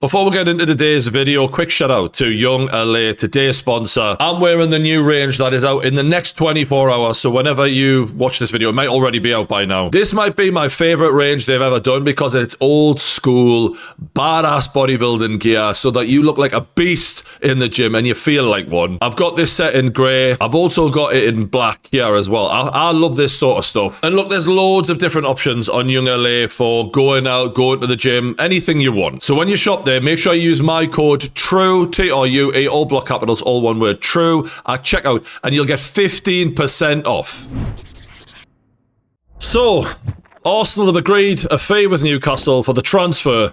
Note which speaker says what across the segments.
Speaker 1: Before we get into today's video, quick shout out to Young LA, today's sponsor. I'm wearing the new range that is out in the next 24 hours, so whenever you watch this video, it might already be out by now. This might be my favorite range they've ever done because it's old school, badass bodybuilding gear so that you look like a beast in the gym and you feel like one. I've got this set in grey. I've also got it in black here as well. I love this sort of stuff. And look, there's loads of different options on Young LA for going out, going to the gym, anything you want. So when you shop there, make sure you use my code TRUE, T-R-U-E, all block capitals, all one word, TRUE, at checkout, and you'll get 15% off. So, Arsenal have agreed a fee with Newcastle for the transfer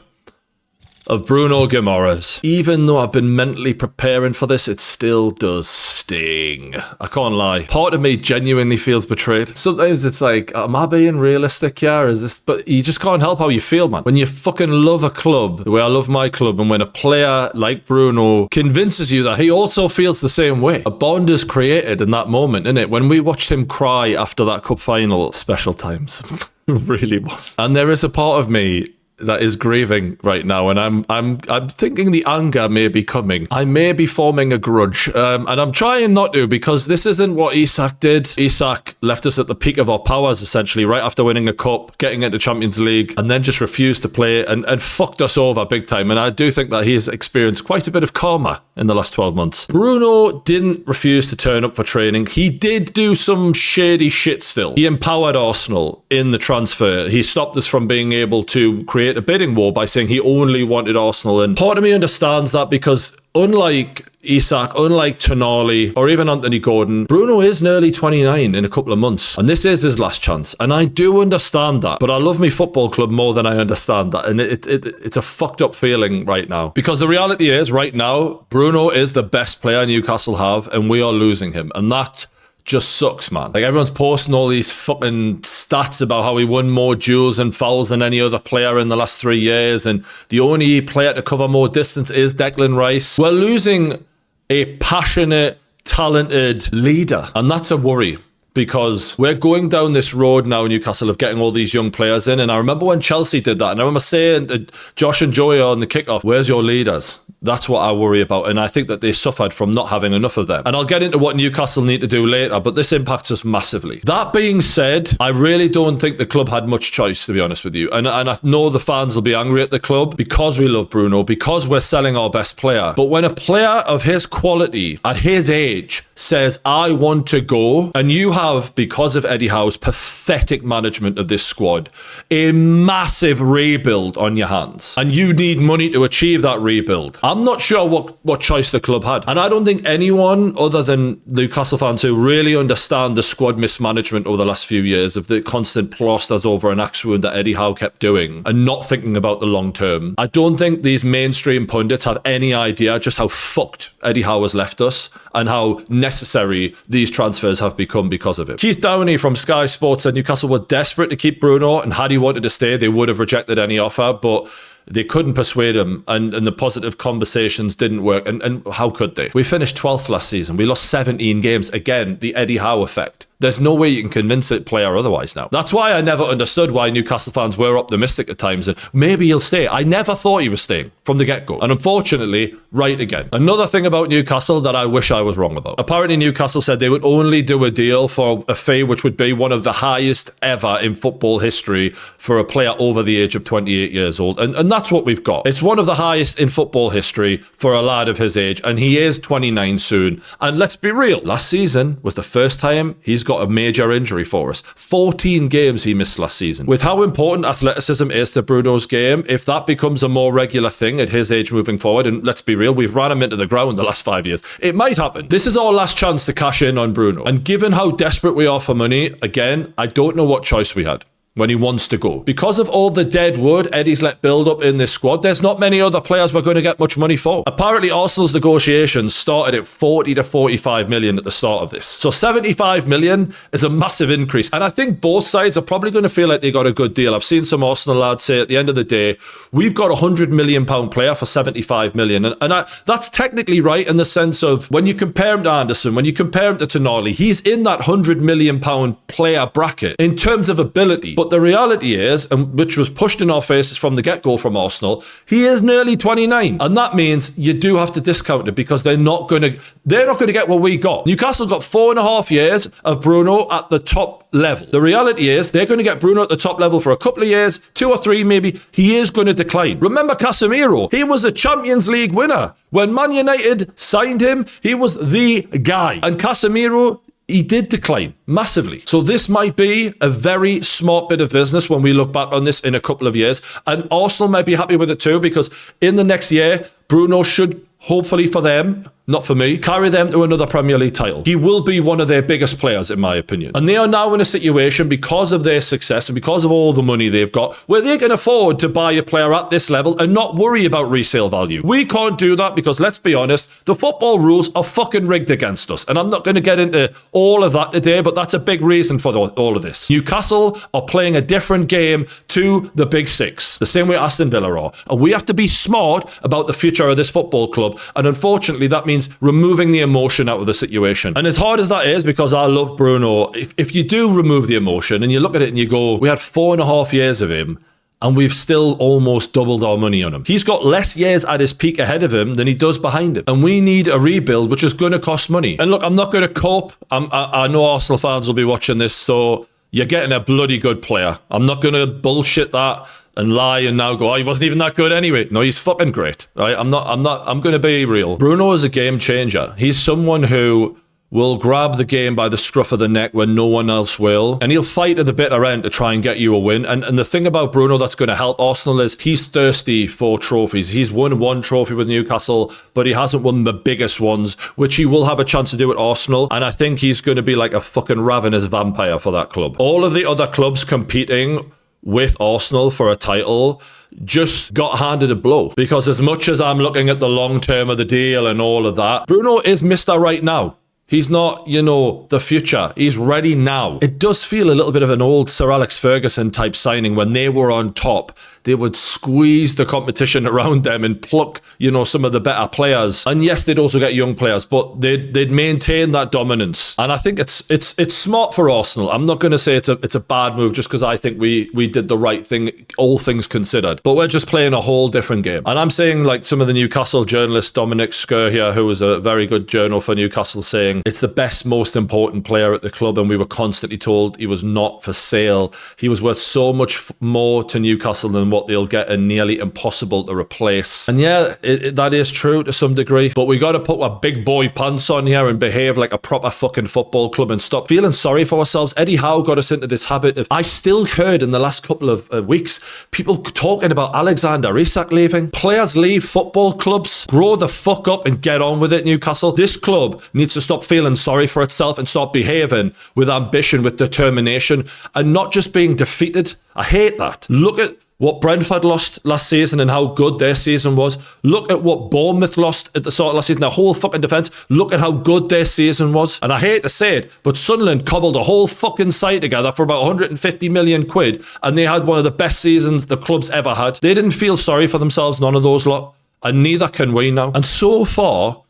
Speaker 1: of Bruno Guimaraes. Even though I've been mentally preparing for this, it still does sting. I can't lie. Part of me genuinely feels betrayed. Sometimes it's like, am I being realistic here? Is this? But you just can't help how you feel, man. When you fucking love a club the way I love my club, and when a player like Bruno convinces you that he also feels the same way, a bond is created in that moment, innit? When we watched him cry after that cup final, special times. It really was. And there is a part of me that is grieving right now, and I'm thinking the anger may be coming. I may be forming a grudge, and I'm trying not to, because this isn't what Isak did. Isak left us at the peak of our powers, essentially, right after winning a cup, getting into Champions League, and then just refused to play and fucked us over big time. And I do think that he has experienced quite a bit of karma in the last 12 months. Bruno didn't refuse to turn up for training. He did do some shady shit still. He empowered Arsenal in the transfer. He stopped us from being able to create a bidding war by saying he only wanted Arsenal, and part of me understands that, because unlike Isak, unlike Tonali, or even Anthony Gordon, Bruno is nearly 29 in a couple of months, and this is his last chance, and I do understand that, but I love my football club more than I understand that, and it's a fucked up feeling right now, because the reality is, right now, Bruno is the best player Newcastle have, and we are losing him, and that just sucks, man. Like, everyone's posting all these fucking stats about how he won more duels and fouls than any other player in the last 3 years, and the only player to cover more distance is Declan Rice. We're losing a passionate, talented leader, and that's a worry, because we're going down this road now, Newcastle, of getting all these young players in. And I remember when Chelsea did that, and I remember saying to Josh and Joey on the kickoff, where's your leaders? That's what I worry about, and I think that they suffered from not having enough of them. And I'll get into what Newcastle need to do later, but this impacts us massively. That being said, I really don't think the club had much choice, to be honest with you. And I know the fans will be angry at the club because we love Bruno, because we're selling our best player. But when a player of his quality, at his age, says, I want to go, and you have, because of Eddie Howe's pathetic management of this squad, a massive rebuild on your hands, and you need money to achieve that rebuild, I'm not sure what choice the club had. And I don't think anyone other than Newcastle fans who really understand the squad mismanagement over the last few years, of the constant plasters over an axe wound that Eddie Howe kept doing and not thinking about the long term, I don't think these mainstream pundits have any idea just how fucked Eddie Howe has left us and how necessary these transfers have become because of it. Keith Downey from Sky Sports said Newcastle were desperate to keep Bruno, and had he wanted to stay, they would have rejected any offer, but they couldn't persuade him, and the positive conversations didn't work. And how could they? We finished 12th last season. We lost 17 games. Again, the Eddie Howe effect. There's no way you can convince a player otherwise now. That's why I never understood why Newcastle fans were optimistic at times, and maybe he'll stay. I never thought he was staying from the get-go. And unfortunately, right again. Another thing about Newcastle that I wish I was wrong about. Apparently Newcastle said they would only do a deal for a fee which would be one of the highest ever in football history for a player over the age of 28 years old. And that's what we've got. It's one of the highest in football history for a lad of his age, and he is 29 soon. And let's be real, last season was the first time he's got a major injury for us. 14 games he missed last season. With how important athleticism is to Bruno's game, if that becomes a more regular thing at his age moving forward, and let's be real, we've ran him into the ground the last 5 years, it might happen. This is our last chance to cash in on Bruno. And given how desperate we are for money, again, I don't know what choice we had when he wants to go. Because of all the dead wood Eddie's let build up in this squad, there's not many other players we're going to get much money for. Apparently Arsenal's negotiations started at 40 to 45 million at the start of this. So 75 million is a massive increase. And I think both sides are probably going to feel like they got a good deal. I've seen some Arsenal lads say at the end of the day, we've got £100 million player for 75 million. And that's technically right in the sense of when you compare him to Anderson, when you compare him to Tonali, he's in that £100 million player bracket in terms of ability. But But the reality is, and which was pushed in our faces from the get-go from Arsenal, he is nearly 29. And that means you do have to discount it because they're not going to get what we got. Newcastle got 4.5 years of Bruno at the top level. The reality is they're going to get Bruno at the top level for a couple of years, 2 or 3 maybe. He is going to decline. Remember Casemiro? He was a Champions League winner. When Man United signed him, he was the guy. And Casemiro, he did decline massively. So this might be a very smart bit of business when we look back on this in a couple of years. And Arsenal might be happy with it too, because in the next year, Bruno should, hopefully for them, not for me, carry them to another Premier League title. He will be one of their biggest players, in my opinion. And they are now in a situation, because of their success and because of all the money they've got, where they can afford to buy a player at this level and not worry about resale value. We can't do that because, let's be honest, the football rules are fucking rigged against us. And I'm not going to get into all of that today, but that's a big reason for all of this. Newcastle are playing a different game to the Big Six, the same way Aston Villa are. And we have to be smart about the future of this football club. And unfortunately, that means removing the emotion out of the situation. And as hard as that is, because I love Bruno, if you do remove the emotion and you look at it and you go, we had 4.5 years of him and we've still almost doubled our money on him. He's got less years at his peak ahead of him than he does behind him. And we need a rebuild, which is going to cost money. And look, I'm not going to cope. I know Arsenal fans will be watching this, so you're getting a bloody good player. I'm not going to bullshit that and lie and now go, oh, he wasn't even that good anyway. No, he's fucking great, right? I'm going to be real. Bruno is a game changer. He's someone who will grab the game by the scruff of the neck when no one else will. And he'll fight at the bitter end to try and get you a win. And the thing about Bruno that's going to help Arsenal is he's thirsty for trophies. He's won one trophy with Newcastle, but he hasn't won the biggest ones, which he will have a chance to do at Arsenal. And I think he's going to be like a fucking ravenous vampire for that club. All of the other clubs competing with Arsenal for a title just got handed a blow, because as much as I'm looking at the long term of the deal and all of that, Bruno is Mr. Right Now. He's not, the future. He's ready now. It does feel a little bit of an old Sir Alex Ferguson type signing. When they were on top, they would squeeze the competition around them and pluck, some of the better players. And yes, they'd also get young players, but they'd maintain that dominance. And I think it's smart for Arsenal. I'm not going to say it's a bad move just because I think we did the right thing, all things considered. But we're just playing a whole different game. And I'm saying, like some of the Newcastle journalists, Dominic Skur here, who was a very good journal for Newcastle, saying it's the best, most important player at the club, and we were constantly told he was not for sale. He was worth so much more to Newcastle than what they'll get, and nearly impossible to replace. And yeah, that is true to some degree, but we got to put our big boy pants on here and behave like a proper fucking football club and stop feeling sorry for ourselves. Eddie Howe got us into this habit of, I still heard in the last couple of weeks, people talking about Alexander Isak leaving. Players leave football clubs. Grow the fuck up and get on with it, Newcastle. This club needs to stop feeling sorry for itself and start behaving with ambition, with determination, and not just being defeated. I hate that. Look at what Brentford lost last season and how good their season was. Look at what Bournemouth lost at the start of last season. Their whole fucking defence. Look at how good their season was. And I hate to say it, but Sunderland cobbled a whole fucking side together for about 150 million quid, and they had one of the best seasons the club's ever had. They didn't feel sorry for themselves, none of those lot. And neither can we now. And so far,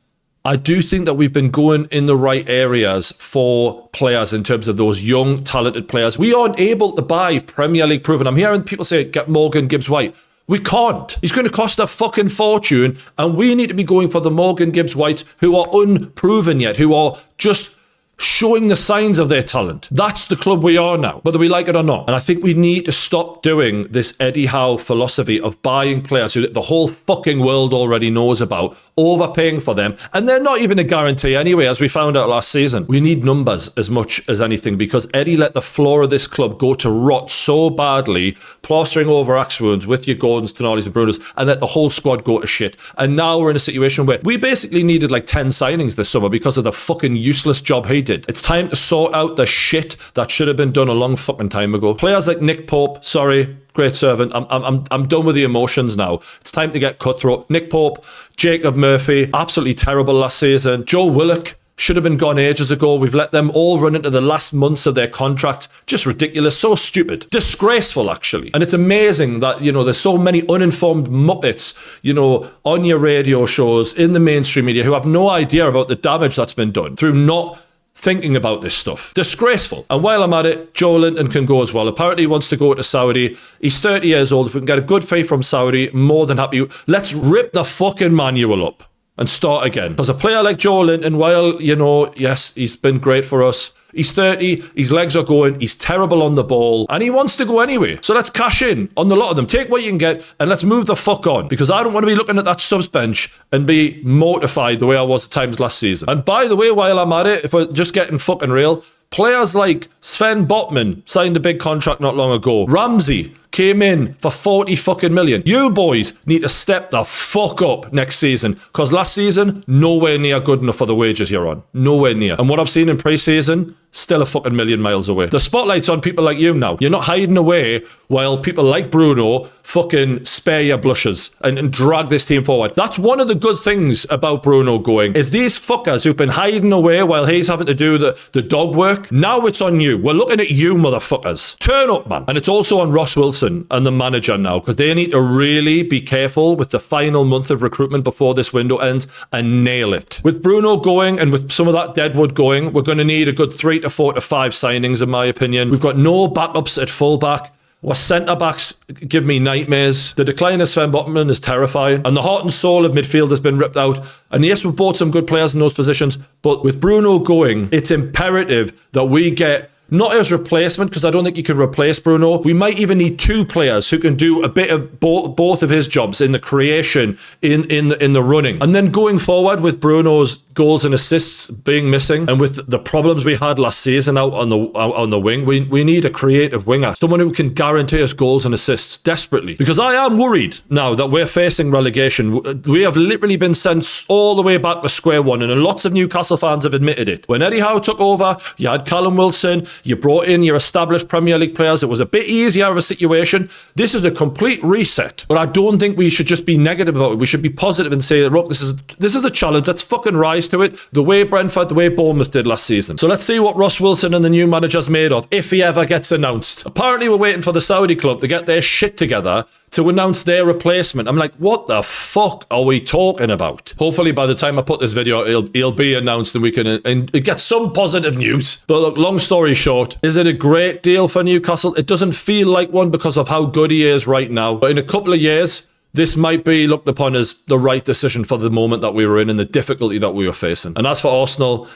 Speaker 1: I do think that we've been going in the right areas for players in terms of those young, talented players. We aren't able to buy Premier League proven. I'm hearing people say, get Morgan Gibbs-White. We can't. He's going to cost a fucking fortune, and we need to be going for the Morgan Gibbs-Whites who are unproven yet, who are just showing the signs of their talent. That's the club we are now, whether we like it or not. And I think we need to stop doing this Eddie Howe philosophy of buying players who the whole fucking world already knows about, overpaying for them, and they're not even a guarantee anyway, as we found out last season. We need numbers as much as anything, because Eddie let the floor of this club go to rot so badly, plastering over axe wounds with your Gordons, Tonalis and Brunos, and let the whole squad go to shit. And now we're in a situation where we basically needed like 10 signings this summer because of the fucking useless job he did. It's time to sort out the shit that should have been done a long fucking time ago. Players like Nick Pope, sorry, great servant. I'm done with the emotions now. It's time to get cutthroat. Nick Pope, Jacob Murphy, absolutely terrible last season. Joe Willock should have been gone ages ago. We've let them all run into the last months of their contracts. Just ridiculous. So stupid. Disgraceful, actually. And it's amazing that, there's so many uninformed muppets, on your radio shows, in the mainstream media, who have no idea about the damage that's been done through not thinking about this stuff. Disgraceful. And while I'm at it, Joe Linton can go as well. Apparently he wants to go to Saudi. He's 30 years old. If we can get a good fee from Saudi, more than happy. Let's rip the fucking manual up and start again. Because a player like Joe Linton, while, you know, yes, he's been great for us, he's 30, his legs are going, he's terrible on the ball, and he wants to go anyway. So let's cash in on a lot of them. Take what you can get, and let's move the fuck on. Because I don't want to be looking at that subs bench and be mortified the way I was at times last season. And by the way, while I'm at it, if we're just getting fucking real, players like Sven Botman signed a big contract not long ago. Ramsey came in for 40 fucking million. You boys need to step the fuck up next season, because last season, nowhere near good enough for the wages you're on. Nowhere near. And what I've seen in pre-season, still a fucking million miles away. The spotlight's on people like you now. You're not hiding away while people like Bruno fucking spare your blushes and drag this team forward. That's one of the good things about Bruno going, is these fuckers who've been hiding away while he's having to do the dog work. Now it's on you. We're looking at you, motherfuckers. Turn up, man. And it's also on Ross Wilson and the manager now, because they need to really be careful with the final month of recruitment before this window ends and nail it. With Bruno going and with some of that deadwood going, we're going to need a good 3 to 4 to 5 signings, in my opinion. We've got no backups at fullback. Our centre-backs give me nightmares. The decline of Sven Botman is terrifying. And the heart and soul of midfield has been ripped out. And yes, we've bought some good players in those positions. But with Bruno going, it's imperative that we get, not as replacement, because I don't think you can replace Bruno. We might even need 2 players who can do a bit of both of his jobs in the creation, in the running. And then going forward with Bruno's goals and assists being missing, and with the problems we had last season out on the wing, we need a creative winger, someone who can guarantee us goals and assists desperately. Because I am worried now that we're facing relegation. We have literally been sent all the way back to square one, and lots of Newcastle fans have admitted it. When Eddie Howe took over, you had Callum Wilson, you brought in your established Premier League players. It was a bit easier of a situation. This is a complete reset. But I don't think we should just be negative about it. We should be positive and say, look, this is a challenge. Let's fucking rise to it. The way Brentford, the way Bournemouth did last season. So let's see what Ross Wilson and the new manager's made of, if he ever gets announced. Apparently we're waiting for the Saudi club to get their shit together to announce their replacement. I'm like, what the fuck are we talking about? Hopefully by the time I put this video, he'll be announced and we can get some positive news. But look, long story short, is it a great deal for Newcastle? It doesn't feel like one because of how good he is right now. But in a couple of years, this might be looked upon as the right decision for the moment that we were in and the difficulty that we were facing. And as for Arsenal,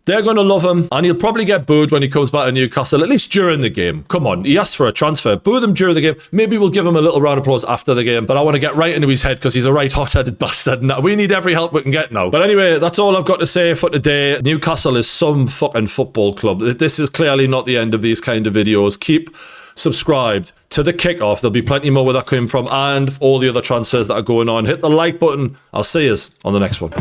Speaker 1: they're going to love him, and he'll probably get booed when he comes back to Newcastle, at least during the game. Come on, he asked for a transfer. Boo them during the game. Maybe we'll give him a little round of applause after the game, but I want to get right into his head because he's a right hot-headed bastard, and we need every help we can get now. But anyway, that's all I've got to say for today. Newcastle is some fucking football club. This is clearly not the end of these kind of videos. Keep subscribed to the kickoff. There'll be plenty more where that came from, and all the other transfers that are going on. Hit the like button. I'll see you on the next one.